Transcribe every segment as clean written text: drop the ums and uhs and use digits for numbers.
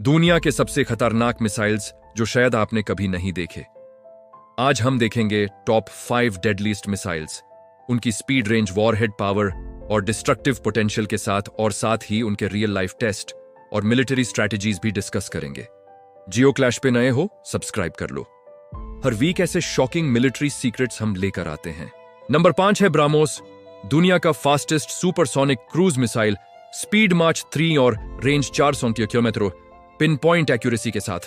दुनिया के सबसे खतरनाक मिसाइल्स जो शायद आपने कभी नहीं देखे। आज हम देखेंगे टॉप 5 डेडलीस्ट मिसाइल्स, उनकी स्पीड, रेंज, वॉरहेड पावर और डिस्ट्रक्टिव पोटेंशियल के साथ, और साथ ही उनके रियल लाइफ टेस्ट और मिलिट्री स्ट्रैटेजीज भी डिस्कस करेंगे। जियो क्लैश पे नए हो, सब्सक्राइब कर लो। हर वीक ऐसे शॉकिंग मिलिट्री सीक्रेट्स हम लेकर आते हैं। नंबर 5 है ब्राह्मोस, दुनिया का fastest supersonic cruise missile, speed Mach 3 और range 400 kilometre, pin point accuracy के साथ।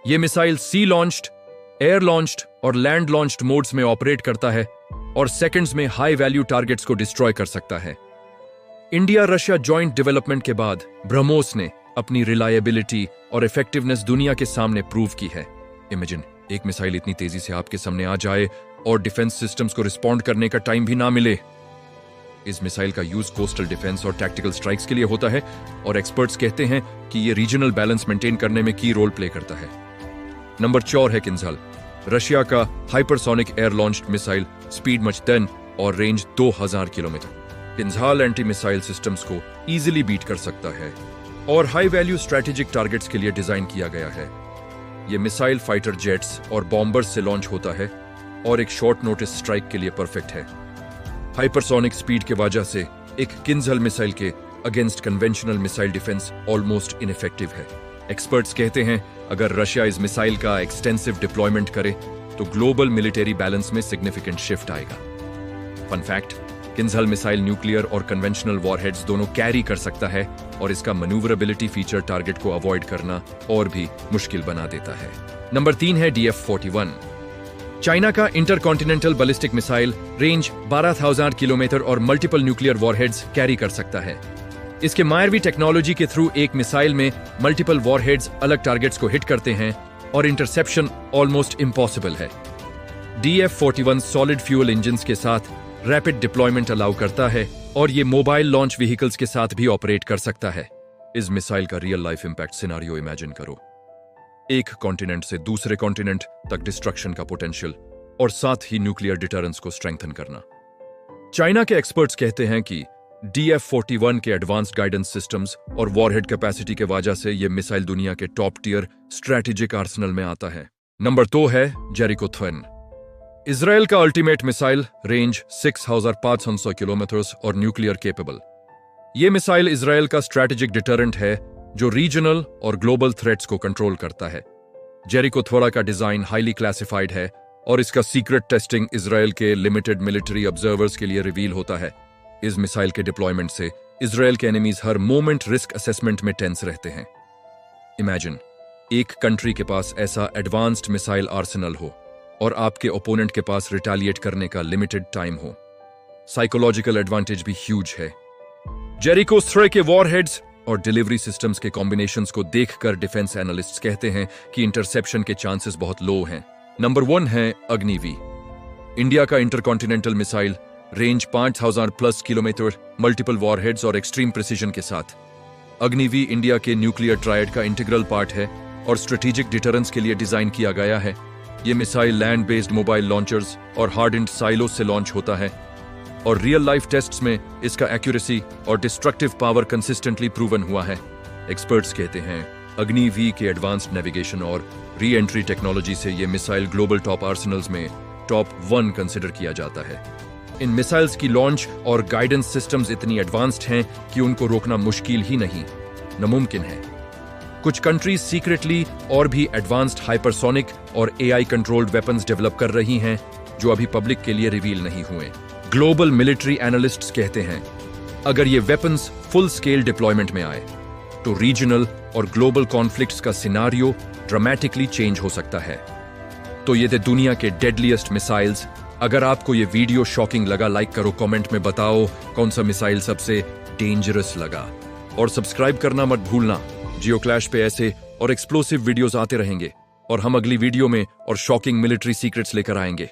यह missile sea launched, air launched और लैंड लॉन्च्ड मोड्स में ऑपरेट करता है और सेकंड्स में हाई वैल्यू टारगेट्स को डिस्ट्रॉय कर सकता है। इंडिया रशिया जॉइंट डेवलपमेंट के बाद ब्रह्मोस ने अपनी रिलायबिलिटी और इफेक्टिवनेस दुनिया के सामने प्रूव की है। इमेजिन एक मिसाइल इतनी तेजी से आपके सामने आ जाए और डिफेंस सिस्टम्स को रिस्पॉन्ड करने का टाइम भी ना मिले। इस मिसाइल का यूज कोस्टल डिफेंस और टैक्टिकल स्ट्राइक्स के लिए होता है और एक्सपर्ट्स कहते हैं कि यह रीजनल बैलेंस मेंटेन करने में की रोल प्ले करता है। नंबर 4 है किंजल, रशिया का hypersonic air launched missile, speed much 10 और range 2000 kilometre. Kinjal anti missile systems को इजीली बीट कर सकता है और हाई वैल्यू स्ट्रेटेजिक टारगेट्स के लिए डिजाइन किया गया है। यह मिसाइल फाइटर जेट्स और बॉम्बर्स से लॉन्च होता है और एक शॉर्ट नोटिस स्ट्राइक के लिए परफेक्ट है। हाइपरसोनिक स्पीड के वजह से एक किंजल मिसाइल के against conventional missile defence almost ineffective है। एक्सपर्ट्स कहते हैं अगर रशिया इस मिसाइल का एक्सटेंसिव डिप्लॉयमेंट करे तो ग्लोबल मिलिट्री बैलेंस में सिग्निफिकेंट शिफ्ट आएगा। Fun fact, Kinzhal missile nuclear और कन्वेंशनल वॉरहेड्स दोनों कैरी कर सकता है और इसका मैन्यूवरेबिलिटी फीचर टारगेट को अवॉइड करना और भी मुश्किल बना देता है। नंबर 3 है DF-41, चाइना का intercontinental ballistic missile, range 12,000 kilometre और मल्टीपल न्यूक्लियर वॉरहेड्स कैरी कर सकता है। इसके मायरवी टेक्नोलॉजी के थ्रू एक मिसाइल में मल्टीपल वॉरहेड्स अलग टारगेट्स को हिट करते हैं और इंटरसेप्शन ऑलमोस्ट इम्पॉसिबल है। DF-41 सॉलिड फ्यूल इंजन्स के साथ रैपिड डिप्लॉयमेंट अलाउ करता है और ये मोबाइल लॉन्च व्हीकल्स के साथ भी ऑपरेट कर सकता है। इस मिसाइल का real life impact scenario imagine करो, एक कॉन्टिनेंट से दूसरे कॉन्टिनेंट तक डिस्ट्रक्शन का पोटेंशियल और साथ ही न्यूक्लियर डिटरेंस को स्ट्रेंथन करना। चाइना के एक्सपर्ट्स कहते हैं कि DF-41 के एडवांस्ड गाइडेंस सिस्टम्स और वॉरहेड कैपेसिटी के वजह से यह मिसाइल दुनिया के टॉप टियर स्ट्रेटेजिक आर्सेनल में आता है। नंबर 2 है जेरिको थ्वेन, इजराइल का अल्टीमेट मिसाइल, रेंज 6500 किलोमीटर और न्यूक्लियर केपेबल। यह मिसाइल इजराइल का स्ट्रेटेजिक डिटरेंट है जो रीजनल और ग्लोबल थ्रेट्स को कंट्रोल करता है। जेरिको थ्वेन का डिजाइन हाईली क्लासिफाइड है और इसका सीक्रेट टेस्टिंग इजराइल के लिमिटेड मिलिट्री ऑब्जर्वर्स के लिए रिवील होता है। इस मिसाइल के डिप्लॉयमेंट से इजराइल के एनिमीज हर मोमेंट रिस्क असेसमेंट में टेंस रहते हैं। इमेजिन एक कंट्री के पास ऐसा एडवांस्ड मिसाइल आर्सेनल हो और आपके ओपोनेंट के पास रिटेलिएट करने का लिमिटेड टाइम हो। साइकोलॉजिकल एडवांटेज भी ह्यूज है। जेरिको थ्वेन के वॉरहेड्स और डिलीवरी सिस्टम्स के कॉम्बिनेशंस को देखकर डिफेंस एनालिस्ट्स कहते हैं कि इंटरसेप्शन के चांसेस बहुत लो हैं। नंबर 1 है अग्निवी, इंडिया का intercontinental missile, range 5000 plus kilometre, multiple warheads और एक्सट्रीम प्रिसीजन के साथ। अग्निवी इंडिया के न्यूक्लियर ट्रायड का इंटीग्रल पार्ट है और स्ट्रेटेजिक डिटरेंस के लिए डिजाइन किया गया है। यह missile land based mobile launchers और हार्डन्ड साइलोज से लॉन्च होता है और रियल लाइफ टेस्ट्स में इसका एक्यूरेसी और डिस्ट्रक्टिव पावर कंसिस्टेंटली प्रूवन हुआ है। एक्सपर्ट्स कहते हैं अग्निवी के एडवांस्ड नेविगेशन और री एंट्री टेक्नोलॉजी से यह मिसाइल ग्लोबल टॉप आर्सेनल्स में टॉप 1 कंसिडर किया जाता है। इन मिसाइल्स की लॉन्च और गाइडेंस सिस्टम्स इतनी एडवांस्ड हैं कि उनको रोकना मुश्किल ही नहीं, नामुमकिन है। कुछ कंट्रीज सीक्रेटली और भी एडवांस्ड हाइपरसोनिक और AI कंट्रोल्ड वेपन्स डेवलप कर रही हैं जो अभी पब्लिक के लिए रिवील नहीं हुए। ग्लोबल मिलिट्री एनालिस्ट्स कहते हैं अगर ये वेपन्स फुल स्केल डिप्लॉयमेंट में आए तो रीजनल और ग्लोबल कॉन्फ्लिक्ट्स का सिनारियो ड्रामेटिकली चेंज हो सकता है। तो ये थे दुनिया के डेडलीस्ट मिसाइल्स। अगर आपको ये वीडियो शॉकिंग लगा, लाइक करो, कमेंट में बताओ कौन सा मिसाइल सबसे डेंजरस लगा और सब्सक्राइब करना मत भूलना। जियो क्लैश पे ऐसे और एक्सप्लोसिव वीडियोस आते रहेंगे और हम अगली वीडियो में और शॉकिंग मिलिट्री सीक्रेट्स लेकर आएंगे।